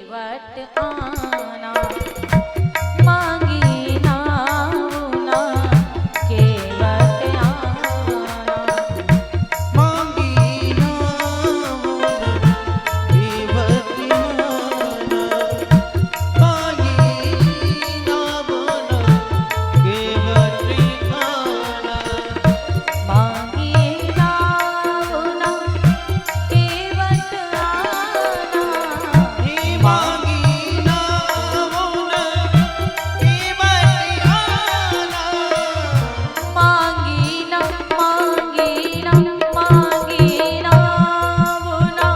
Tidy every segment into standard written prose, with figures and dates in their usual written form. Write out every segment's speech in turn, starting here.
केवट आना, मांगी नाव ना केवट आना। मांगी नाव केवट आना, मांगी नाव केवट आना। मांगी नाव ना केवट आना, हे मांगी नाव केवट आना। मांगी ना मांगी ना मांगी नाव ना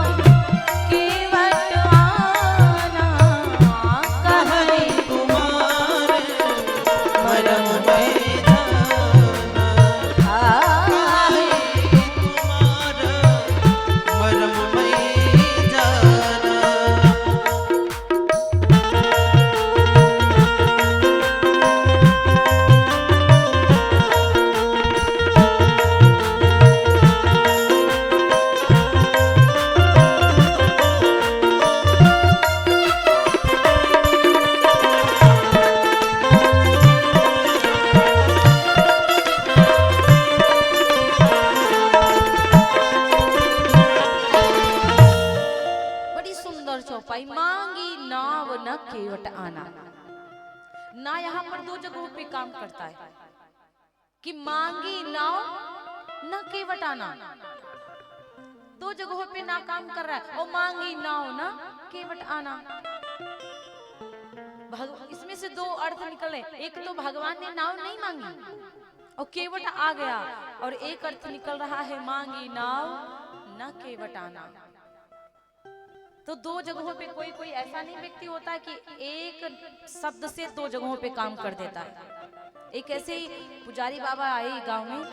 केवट आना। कहने कुमार मरम में जाना, आए कुमार मरम में जाना। बड़ी सुंदर चौपाई। मांगी नाव न केवट आना। ना यहाँ पर दो जगहों पे काम करता है कि मांगी नाव न केवट आना, दो जगहों पे ना काम कर रहा है। और मांगी नाव न केवट आना, इसमें से दो अर्थ निकले। एक तो भगवान ने नाव नहीं मांगी और केवट आ गया, और एक अर्थ निकल रहा है मांगी नाव न केवट आना। तो दो जगहों पे कोई कोई ऐसा नहीं व्यक्ति होता है कि एक शब्द से दो जगहों पे काम कर देता है। एक ऐसे ही पुजारी बाबा आए गांव में,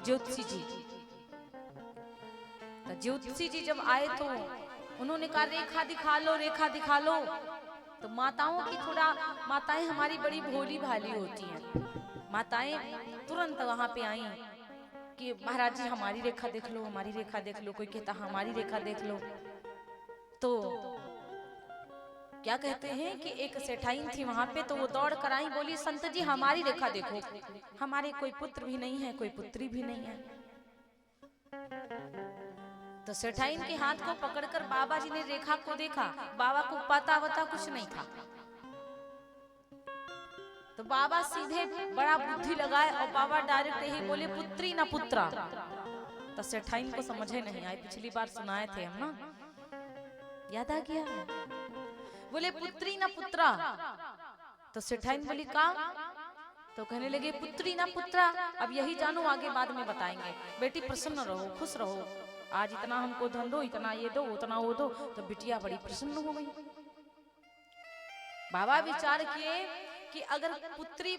ज्योतिषी जी। तो ज्योतिषी जी जब आए तो उन्होंने कहा रेखा दिखा लो, रेखा दिखा लो। तो माताओं की थोड़ा, माताएं हमारी बड़ी भोली भाली होती हैं। माताएं तुरंत वहां पे आई कि महाराज जी हमारी रेखा देख लो, हमारी रेखा देख लो। कोई कहता हमारी रेखा देख लो। तो क्या कहते हैं कि एक सेठाइन थी वहां पे, तो वो दौड़ कर आई, बोली संत जी हमारी रेखा देखो, हमारे कोई पुत्र भी नहीं है, कोई पुत्री भी नहीं है। तो सेठाइन के हाथ को पकड़कर बाबा जी ने रेखा को देखा। बाबा को पता वता कुछ नहीं था। तो बाबा सीधे बड़ा बुद्धि लगाए और बाबा डायरेक्ट यही बोले पुत्री ना पुत्रा। तो सेठाइन को समझे नहीं आए, पिछली बार सुनाए थे हम ना, याद आ गया। बोले पुत्री ना पुत्रा। तो सेठाइन बोली का? तो कहने लगे पुत्री ना पुत्रा, अब यही जानो, आगे बाद में बताएंगे। बेटी प्रसन्न रहो, खुश रहो, आज इतना हमको धन दो, इतना ये दो, उतना वो दो। तो बिटिया बड़ी प्रसन्न हो गई। बाबा विचार किए कि अगर पुत्री,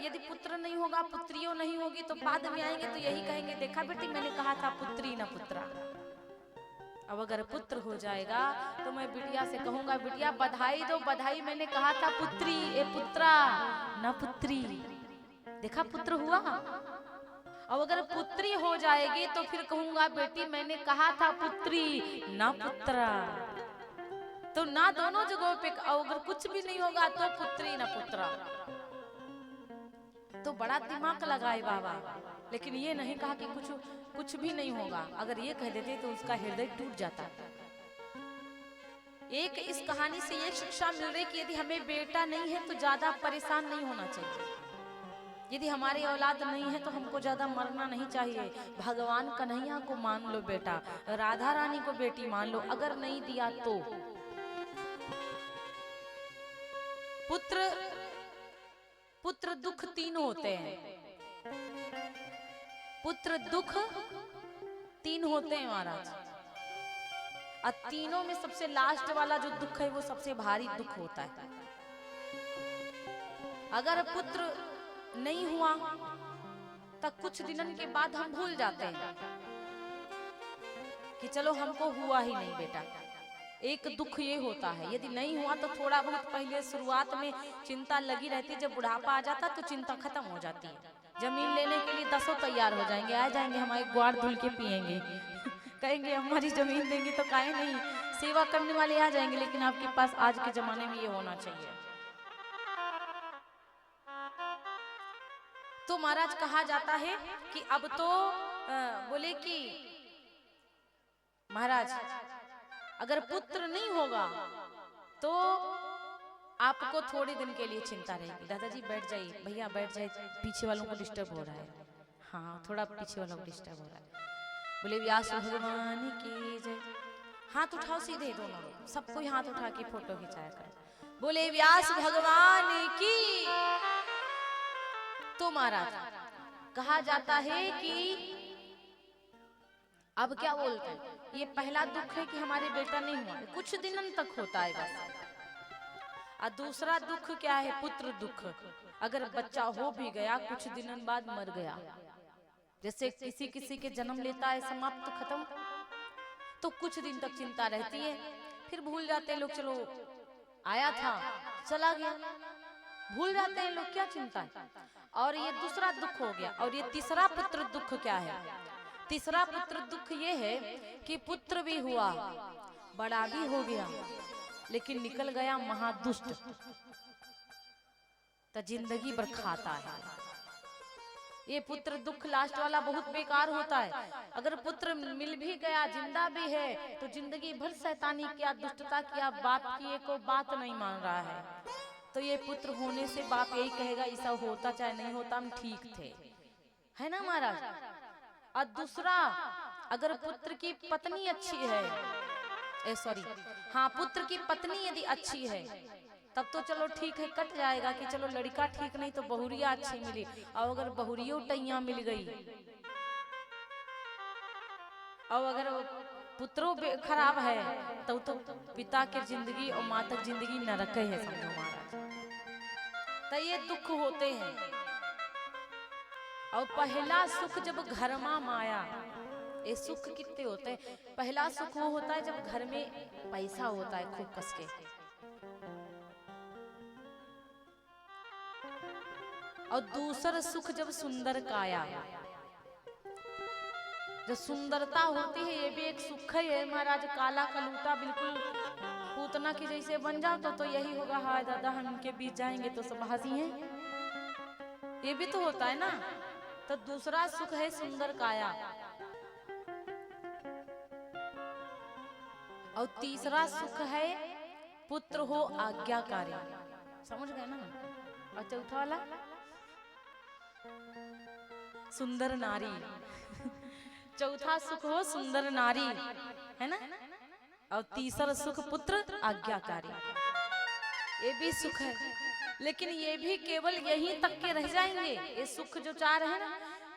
यदि पुत्र नहीं होगा, पुत्रियों नहीं होगी, तो बाद में आएंगे तो यही कहेंगे देखा बेटी मैंने कहा था पुत्री ना पुत्रा। अब अगर पुत्र हो जाएगा तो मैं बिटिया से कहूंगा बिटिया बधाई दो, बधाई मैंने कहा था पुत्री, ए पुत्रा न पुत्री। देखा पुत्र हुआ। अब अगर पुत्री हो जाएगी तो फिर कहूंगा बेटी मैंने कहा था पुत्री न पुत्रा। तो ना दोनों जगहों पे, अगर कुछ भी नहीं होगा तो पुत्री न पुत्रा। तो बड़ा दिमाग लगाए बाबा, लेकिन ये नहीं कहा कि कुछ भी नहीं होगा। अगर ये कह देते तो उसका हृदय टूट जाता। एक इस कहानी से ये शिक्षा मिल रही कि यदि हमें बेटा नहीं है तो ज्यादा परेशान नहीं होना चाहिए। यदि हमारी औलाद नहीं है तो हमको ज्यादा मरना नहीं चाहिए। भगवान कन्हैया को मान लो बेटा, राधा रानी को बेटी मान लो, अगर नहीं दिया तो। पुत्र दुख तीन होते हैं, पुत्र दुख तीन होते हैं महाराज। और तीनों में सबसे लास्ट वाला जो दुख है वो सबसे भारी दुख होता है। अगर पुत्र नहीं हुआ तो कुछ दिनों के बाद हम भूल जाते हैं कि चलो हमको हुआ ही नहीं बेटा। एक दुख ये होता है, यदि नहीं हुआ तो थोड़ा बहुत पहले शुरुआत में चिंता लगी रहती है, जब बुढ़ापा आ जाता तो चिंता खत्म हो जाती है। जमीन लेने के लिए 10 तैयार हो जाएंगे, आ जाएंगे हमारे ग्वार धुल के पिएंगे कहेंगे हमारी जमीन देंगे तो काहे नहीं, सेवा करने वाले आ जाएंगे, लेकिन आपके पास आज के जमाने में ये होना चाहिए। तो महाराज कहा जाता है कि अब तो बोले कि महाराज अगर पुत्र नहीं होगा तो आपको थोड़े दिन के लिए चिंता रहेगी। दादाजी बैठ जाइए, भैया बैठ जाइए, पीछे वालों को डिस्टर्ब हो रहा है। हाँ थोड़ा पीछे वालों को डिस्टर्ब हो रहा है। बोले व्यास भगवान की जय। हाथ उठाओ सीधे दोनों लोग, सबको हाथ उठा के फोटो खिंचाया करो। बोले व्यास भगवान की। तो महाराज कहा जाता है कि अब क्या बोलते हैं, ये पहला दुख है कि हमारे बेटा नहीं हुआ, कुछ दिनों तक होता है बस। और दूसरा दुख क्या है, पुत्र दुख। अगर बच्चा हो भी गया कुछ दिनों बाद मर गया, जैसे किसी किसी के जन्म लेता है समाप्त खत्म, तो कुछ दिन तक चिंता रहती है, फिर भूल जाते हैं लोग, चलो आया था चला गया, भूल जाते हैं लोग, क्या चिंता है। और ये दूसरा दुख हो गया। और ये तीसरा पुत्र दुख क्या है, तीसरा पुत्र दुख ये है कि पुत्र भी हुआ, बड़ा भी हो गया, लेकिन निकल गया महादुष्ट, तो जिंदगी भर खाता है। ये पुत्र दुख लास्ट वाला बहुत बेकार होता है। अगर पुत्र मिल भी गया, जिंदा भी है, तो जिंदगी भर शैतानी किया, दुष्टता किया, बाप की को बात नहीं मान रहा है। तो ये पुत्र होने से बाप यही कहेगा ऐसा होता चाहे नहीं होता, हम ठीक थे, है ना महाराज। और दूसरा, अगर पुत्र की पत्नी अच्छी है, सॉरी हाँ, पुत्र की पत्नी यदि अच्छी है तब तो चलो ठीक है, कट जाएगा कि चलो लड़का ठीक नहीं तो बहुरिया अच्छी मिली। और अगर बहुरियो टैया मिल गई, और अगर पुत्रों खराब है तो पिता की जिंदगी और माँ तक जिंदगी नरक है, समझो महाराज। तो ये दुख होते हैं। और पहला सुख जब घर में माया, ये सुख कितने होते हैं। पहला सुख वो होता है जब घर में पैसा होता है खूब कस के, और दूसरा सुख जब सुंदर काया, जो सुंदरता होती है ये भी एक सुख है महाराज। काला कलूटा बिल्कुल पूतना की जैसे बन जाओ तो यही होगा, हाय दादा हम इनके बीच जाएंगे तो सब हंसी हैं, ये भी तो होता है ना। तो दूसरा सुख है सुंदर काया, और तीसरा सुख है पुत्र हो आज्ञाकारी, समझ गए ना। और चौथा वाला सुंदर नारी, चौथा सुख हो सुंदर नारी, है ना। और तीसरा सुख पुत्र आज्ञाकारी, ये भी सुख है, लेकिन ये भी केवल यहीं तक के रह जाएंगे। ये सुख जो चार है ना,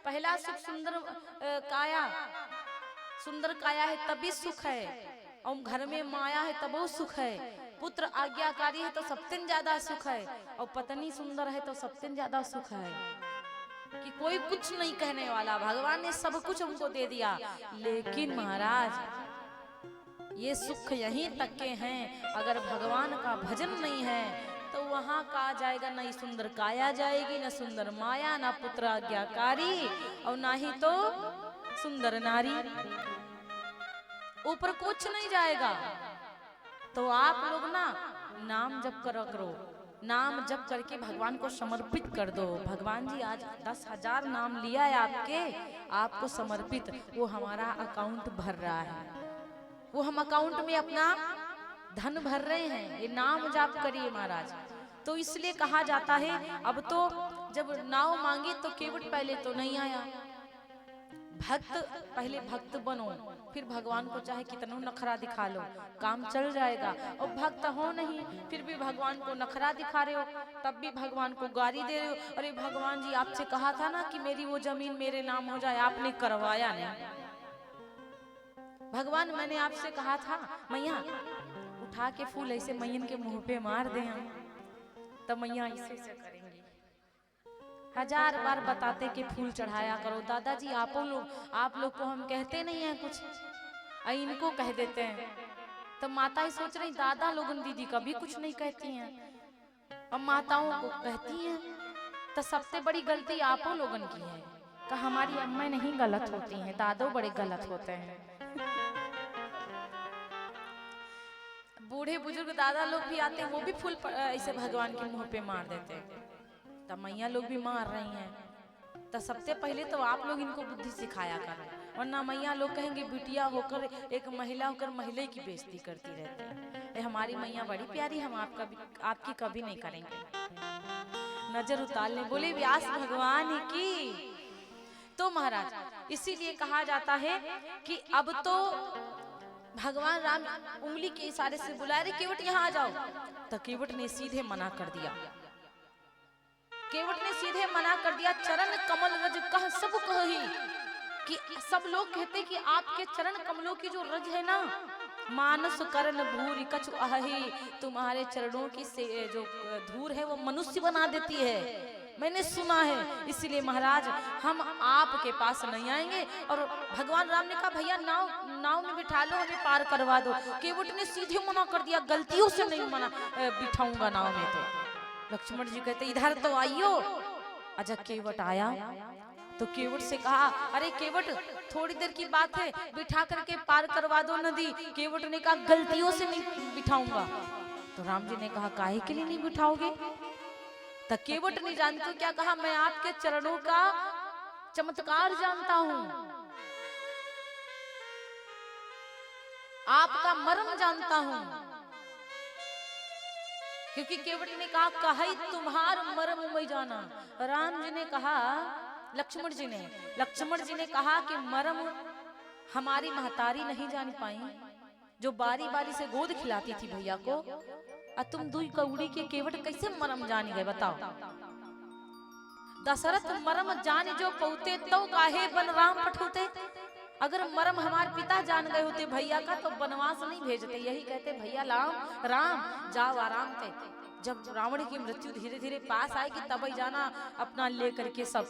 पहला सुख सुंदर काया, सुंदर काया है तभी सुख है, और घर में माया है तब वो सुख है। पुत्र आज्ञाकारी है तो सबसे ज्यादा सुख है, और पत्नी सुंदर है तो सबसे ज्यादा सुख है, कि कोई कुछ नहीं कहने वाला, भगवान ने सब कुछ हमको दे दिया। लेकिन महाराज ये सुख यहीं तक के हैं, अगर भगवान का भजन नहीं है तो वहां कहा जाएगा, ना ही सुंदर काया जाएगी, ना सुंदर माया, ना पुत्र आज्ञाकारी, और ना ही तो सुंदर नारी, ऊपर कुछ नहीं जाएगा। तो आप लोग ना नाम जप करो, नाम जप करके भगवान को समर्पित कर दो। भगवान जी आज 10,000 नाम लिया है आपको समर्पित, वो हमारा अकाउंट भर रहा है, वो हम अकाउंट में अपना धन भर रहे हैं। ये नाम जाप करिए महाराज। तो इसलिए कहा जाता है, अब तो जब नाव मांगे तो केवट पहले तो नहीं आया, भक्त पहले भक्त बनो, फिर भगवान को चाहे कितना नखरा दिखा लो काम चल जाएगा। और भक्त हो नहीं फिर भी भगवान को नखरा दिखा रहे हो, तब भी भगवान को गाली दे रहे हो। अरे भगवान जी आपसे कहा था ना कि मेरी वो जमीन मेरे नाम हो जाए, आपने करवाया नहीं। भगवान मैंने आपसे कहा था मैया उठा के फूल ऐसे मैयन के मुंह पे मार दे, हम तब मैया ऐसे करेंगे। 1000 बार बताते कि फूल चढ़ाया करो। दादाजी आप लोग को हम कहते नहीं है कुछ, इनको कह देते हैं। तो माता ही सोच रही दादा लोगन दीदी कभी कुछ नहीं कहती हैं, अब माताओं को कहती हैं। तो सबसे बड़ी गलती आप लोगन की है, कि हमारी अम्मा नहीं गलत होती हैं, दादो बड़े गलत होते हैं। बूढ़े बुजुर्ग दादा लोग भी आते हैं, वो भी फूल ऐसे भगवान के मुंह पे मार देते हैं। तब मैया लोग भी मार रही हैं, तो सबसे पहले तो आप लोग इनको बुद्धि सिखाया करें, वरना मैया लोग कहेंगे बिटिया होकर एक महिला होकर महिला की बेइज्जती करती रहती है। हमारी मैया बड़ी प्यारी, हम आपकी कभी नहीं करेंगे। नजर उतार ले, बोले व्यास भगवान की। तो महाराज इसीलिए कहा जाता है कि अब तो भगवान राम उंगली के इशारे से बुला रहे, केवट यहाँ आ जाओ। तो केवट ने सीधे मना कर दिया, केवट ने सीधे मना कर दिया। चरण कमल रज कह सब कही, कि सब लोग कहते कि आपके चरण कमलों की जो रज है ना, मानस करण भूरि कछु अहि, तुम्हारे चरणों की से जो धूर है वो मनुष्य बना देती है, मैंने सुना है। इसलिए महाराज हम आपके पास नहीं आएंगे। और भगवान राम ने कहा भैया नाव में बिठा लो, हमें पार करवा दो। केवट ने सीधे मना कर दिया, गलतियों से नहीं मना बिठाऊंगा नाव में। तो लक्ष्मण जी कहते इधर तो आइयो। अच्छा केवट आया तो केवट से कहा अरे केवट थोड़ी देर की बात है, बिठा करके पार करवा दो नदी। केवट ने कहा गलतियों से नहीं बिठाऊंगा। तो राम जी ने कहा काहे के लिए नहीं बिठाओगे? तो केवट नहीं जानते क्या कहा, मैं आपके चरणों का चमत्कार जानता हूं, आपका मर्म जानता हूं। क्योंकि केवट ने कहा कही तुम्हार मर्म मैं जाना। राम जी ने कहा लक्ष्मण जी ने कहा कि मर्म हमारी महतारी नहीं जान पाई, जो बारी बारी से गोद खिलाती थी भैया को, और तुम दुई कौड़ी के केवट कैसे मर्म जान गए बताओ? दशरथ मर्म जान जो पौते तो काहे बन राम पठोते। अगर मर्म हमारे पिता जान गए होते भैया का तो वनवास नहीं भेजते। यही कहते भैया राम जाओ आराम से, जब रावण की मृत्यु धीरे धीरे पास आएगी तब ही जाना अपना लेकर के सब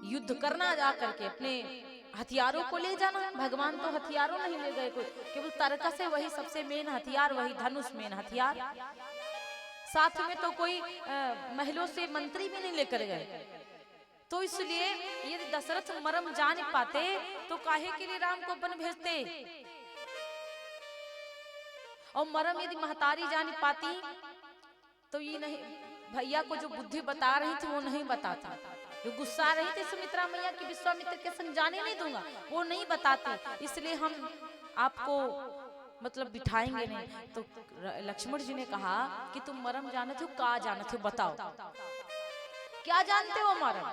युद्ध करना, जा करके अपने हथियारों को ले जाना। भगवान तो हथियारों नहीं ले गए, कोई केवल तरकस है वही सबसे मेन हथियार, वही धनुष मेन हथियार। साथ में तो कोई महलों से मंत्री भी नहीं लेकर गए। तो इसलिए यदि दशरथ मर्म जान पाते तो काहे के लिए राम को वन भेजते? और मर्म यदि महतारी जान पाती तो ये नहीं, भैया को जो बुद्धि बता रही थी वो नहीं बताता। जो गुस्सा रही थी सुमित्रा मैया की विश्वामित्र के संग जाने नहीं दूंगा, वो नहीं बताते। इसलिए हम आपको मतलब बिठाएंगे नहीं। तो लक्ष्मण जी ने कहा कि तुम मर्म जानते हो, का जानते हो बताओ, क्या जानते हो मर्म?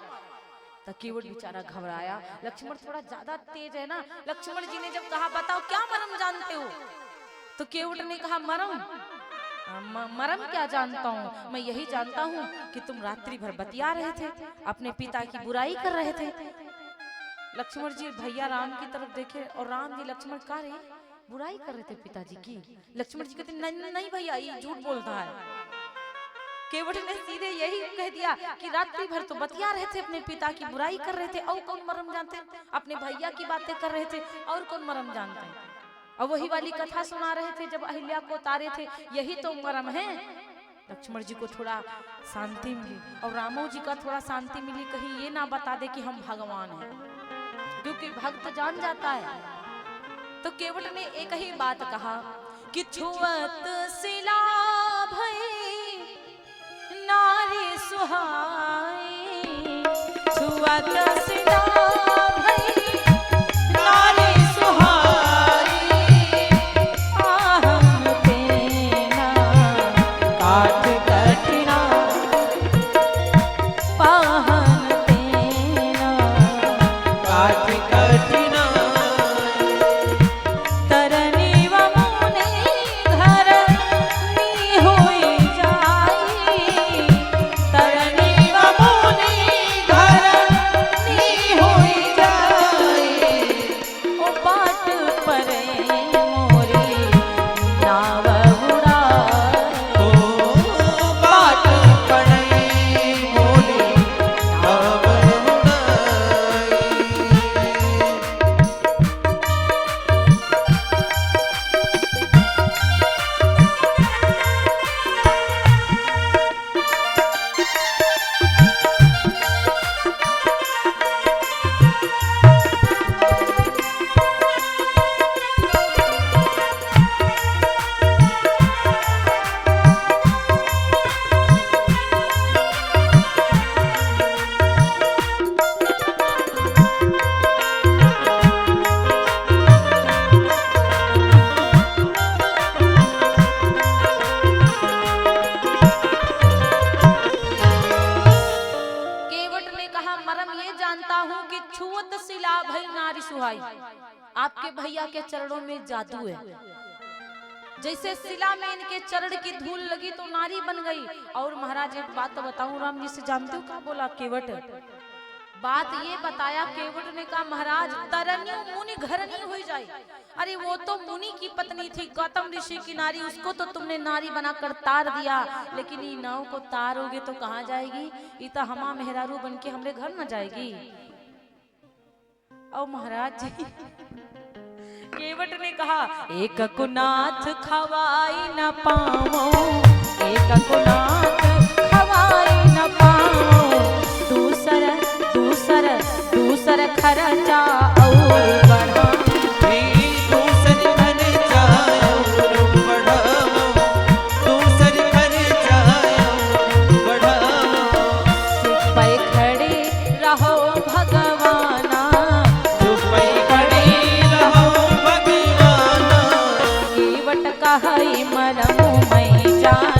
तो केवट बेचारा घबराया। लक्ष्मण थोड़ा ज्यादा तेज है ना। लक्ष्मण जी ने जब कहा बताओ क्या मर्म जानते हो, तो केवट ने कहा मर्म क्या जानता हूँ, मैं यही जानता हूँ कि तुम रात्रि भर बतिया रहे थे, अपने पिता की बुराई कर रहे थे। लक्ष्मण जी भैया राम की तरफ देखे और राम जी लक्ष्मण का रे बुराई कर रहे थे पिताजी की। लक्ष्मण जी कहते नहीं भैया ये झूठ बोलता है। केवट ने सीधे यही कह दिया कि रात्रि भर तो बतिया रहे थे, अपने पिता की बुराई कर रहे थे, और कौन मर्म जानते? अपने भैया की बातें कर रहे थे, और कौन मर्म जानते हैं? और वही वाली कथा सुना रहे थे जब अहिल्या को उतारे थे, यही तो मर्म है। लक्ष्मण जी को थोड़ा शांति मिली और रामो जी का थोड़ा शांति मिली, कहीं ये ना बता दे कि हम भगवान हैं, क्योंकि भक्त जान जाता है। तो केवट ने एक ही बात कहा कि छुअत सिला भई नारी सुहाई, छुअत सिला भई नारी सुहाई, आहम तेना काठ कठिना, पाहन तेना काठ कठिना, तरनी व मुनि धरनी होई जाई, तरनी व मुनि धरनी छुअत सिला भई नारी सुहाई। आपके भैया के चरणों में जादू है, जैसे शिला में इनके चरण की धूल लगी तो नारी बन गई। और महाराज एक बात तो बताऊं, राम जी से जानते हो क्या बोला केवट? बात ये बताया, केवट ने कहा महाराज तरन्यु मुनि घरनी हो जाए। अरे वो तो मुनि की पत्नी थी, गौतम ऋषि की नारी, उसको तो तुमने नारी बनाकर तार दिया, लेकिन ये नाव को तारोगे तो कहाँ जाएगी? ये तो हमा मेहरारू बन के हमरे घर न जाएगी। और महाराज जी केवट ने कहा एक कुनाथ खवाई न पाओ, एक कुनाथ खवाई न पाओ, दूसर दूसर दूसर खर्चा और बढ़ा, दूसर खर्चा और बढ़ाओ, दूसर खर्चा और बढ़ाओ। पे खड़े रहो भगवाना, पे खड़े रहो भगवाना, केवट कहई मरम मैं जान।